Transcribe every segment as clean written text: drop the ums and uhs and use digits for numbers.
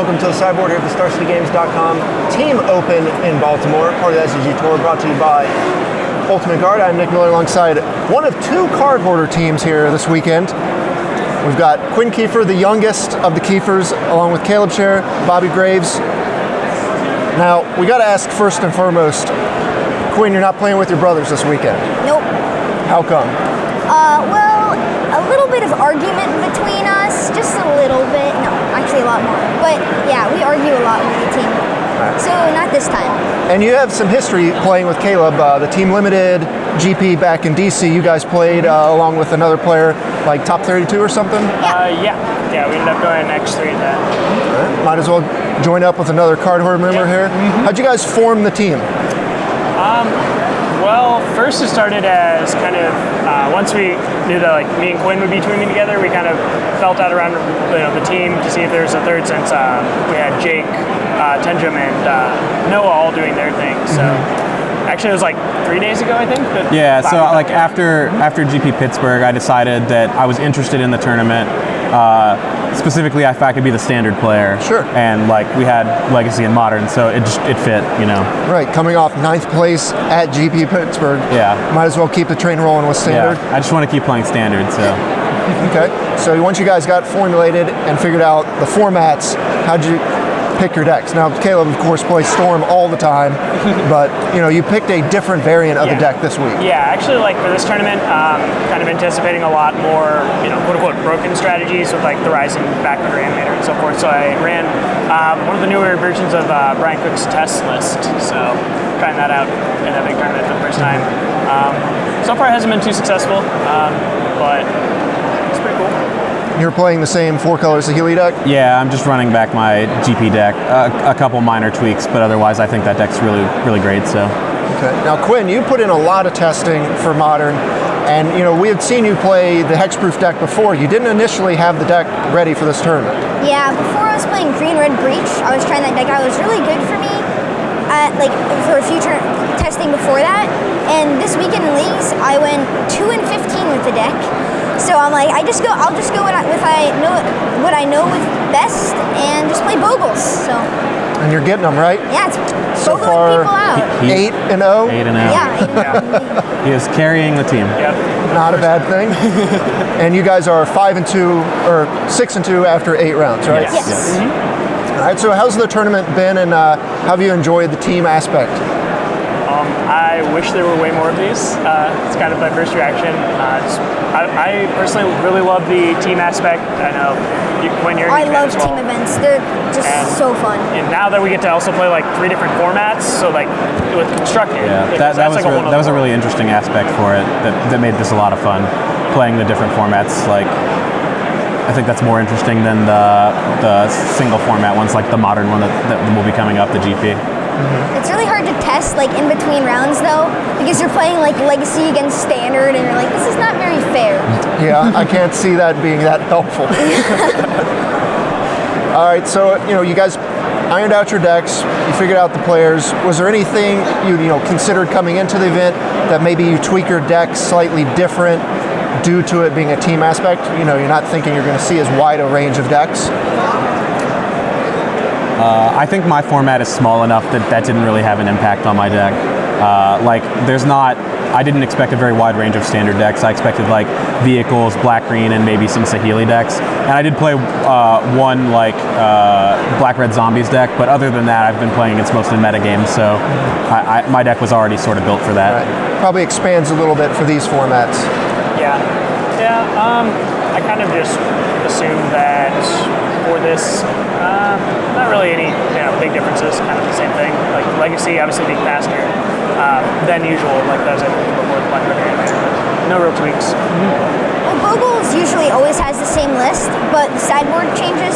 welcome to the sideboard here at the StarCityGames.com Team Open in Baltimore, part of the SCG Tour, brought to you by Ultimate Guard. I'm Nick Miller alongside one of two card hoarder teams here this weekend. We've got Quinn Kiefer, the youngest of the Kiefers, along with Caleb Scherer, Bobby Graves. Now, we got to ask first and foremost, Quinn, you're not playing with your brothers this weekend. Nope. How come? Well, a little bit of argument between us, just a little bit. No, actually a lot more. But yeah, we argue a lot with the team. Right. So not this time. And you have some history playing with Caleb, the Team Limited GP back in DC. You guys played along with another player, like top 32 or something? Yeah, we ended up going X3 then. Right. Might as well join up with another card hoarder member here. How'd you guys form the team? Well, first it started as kind of, once we knew that like me and Quinn would be teaming together, we kind of felt out around the team to see if there was a third, since we had Jake, Tenjum, and Noah all doing their thing. So actually it was like 3 days ago, I think. Yeah, so like after GP Pittsburgh, I decided that I was interested in the tournament. Specifically, if I could be the standard player. Sure. And like we had Legacy and Modern, so it fit, you know. Right, coming off 9th place at GP Pittsburgh. Yeah. Might as well keep the train rolling with standard. Yeah, I just want to keep playing standard, so. Okay, so once you guys got formulated and figured out the formats, how'd you pick your decks? Now, Caleb, of course, plays Storm all the time, but you picked a different variant of the deck this week. Yeah, actually, like for this tournament, kind of anticipating a lot more, quote-unquote broken strategies with like the Rising Backward Reanimator and so forth. So I ran one of the newer versions of Brian Cook's test list. So trying that out in a big tournament for the first time. So far, it hasn't been too successful, but it's pretty cool. You're playing the same 4 colors of Healy deck? Yeah, I'm just running back my GP deck. A couple minor tweaks, but otherwise I think that deck's really, really great, so. Okay. Now, Quinn, you put in a lot of testing for Modern, and we had seen you play the Hexproof deck before. You didn't initially have the deck ready for this tournament. Yeah, before I was playing Green-Red Breach, I was trying that deck out. It was really good for me, for future testing before that. And this weekend in leagues, I went 2 and 15 with the deck. So I'm like, I'll just go with what I know with best, and just play Bogles. So. And you're getting them, right? Yeah, it's so far people out. 8-0. 8-0. Yeah. He is carrying the team. Yep. Not a bad thing. And you guys are 5-2 or 6-2 after 8 rounds, right? Yes. All right. So how's the tournament been, and how have you enjoyed the team aspect? I wish there were way more of these. It's kind of my first reaction. I personally really love the team aspect. I know when you're I love team events. They're just so fun. And now that we get to also play like 3 different formats, so like with constructed. Yeah, that was a really interesting aspect for it that made this a lot of fun. Playing the different formats, like I think that's more interesting than the single format ones, like the Modern one that will be coming up, the GP. It's really hard to test like in between rounds though, because you're playing like Legacy against Standard, and you're like, this is not very fair. Yeah, I can't see that being that helpful. All right, so you guys ironed out your decks, you figured out the players. Was there anything you considered coming into the event that maybe you tweak your deck slightly different due to it being a team aspect? You're not thinking you're going to see as wide a range of decks? I think my format is small enough that didn't really have an impact on my deck. I didn't expect a very wide range of standard decks. I expected like vehicles, black-green, and maybe some Saheeli decks. And I did play one black-red zombies deck, but other than that, I've been playing against mostly meta games, so my deck was already sort of built for that. Right. Probably expands a little bit for these formats. Yeah. I kind of just assumed that for this, not really any big differences, kind of the same thing. Like Legacy obviously being faster than usual, like as I mentioned before, the Black Reanimator. No real tweaks. Well, Bogles usually always has the same list, but the sideboard changes.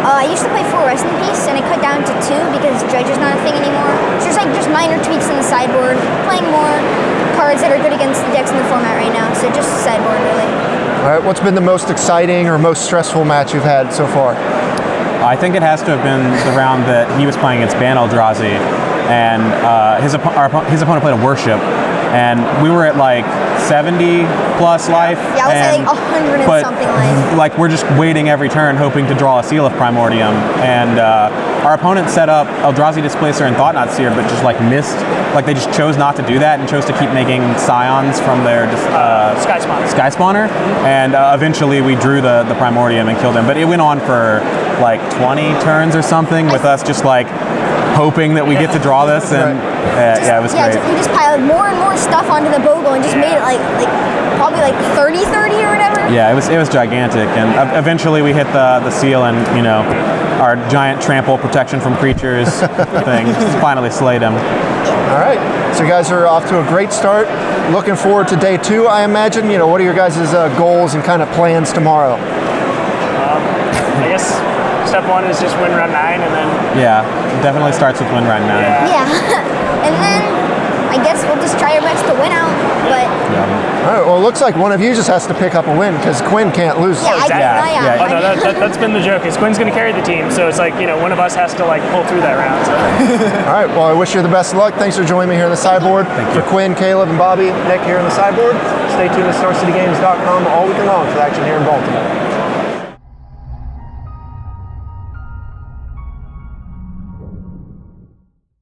I used to play 4 Rest in Peace, and it cut down to 2 because Dredge is not a thing anymore. So there's like just minor tweaks in the sideboard, playing more cards that are good against the decks in the format right now. So just sideboard really. All right, what's been the most exciting or most stressful match you've had so far? I think it has to have been the round that he was playing against Ban Eldrazi, and his opponent played a Worship, and we were at like 70 plus life. Yeah, I was at like 100 and but, something life. Like we're just waiting every turn, hoping to draw a Seal of Primordium, and our opponent set up Eldrazi Displacer and Thought-Knot Seer, but just like missed, like they just chose not to do that and chose to keep making Scions from their Sky Spawner, and eventually we drew the Primordium and killed him. But it went on for like 20 turns or something with us just like hoping that we get to draw this, and yeah, it was great. We just piled more and more stuff onto the Bogle and just made it like probably like 30-30 or whatever. Yeah, it was gigantic, and eventually we hit the seal, and you know, our giant trample protection from creatures thing finally slayed him. All right, so you guys are off to a great start. Looking forward to day 2, I imagine. You know, what are your guys' goals and kind of plans tomorrow? I guess step 1 is just win run 9, and then yeah, definitely starts with win run 9. Yeah, and then I guess we'll just try our best to win out. But All right, well, it looks like one of you just has to pick up a win because Quinn can't lose. yeah, Oh, no, that's been the joke. Is Quinn's going to carry the team, so it's like, you know, one of us has to like pull through that round. So. All right, well, I wish you the best of luck. Thanks for joining me here in the sideboard. For Quinn, Caleb, and Bobby, Nick here in the sideboard. Stay tuned to StarCityGames.com all weekend long for the action here in Baltimore.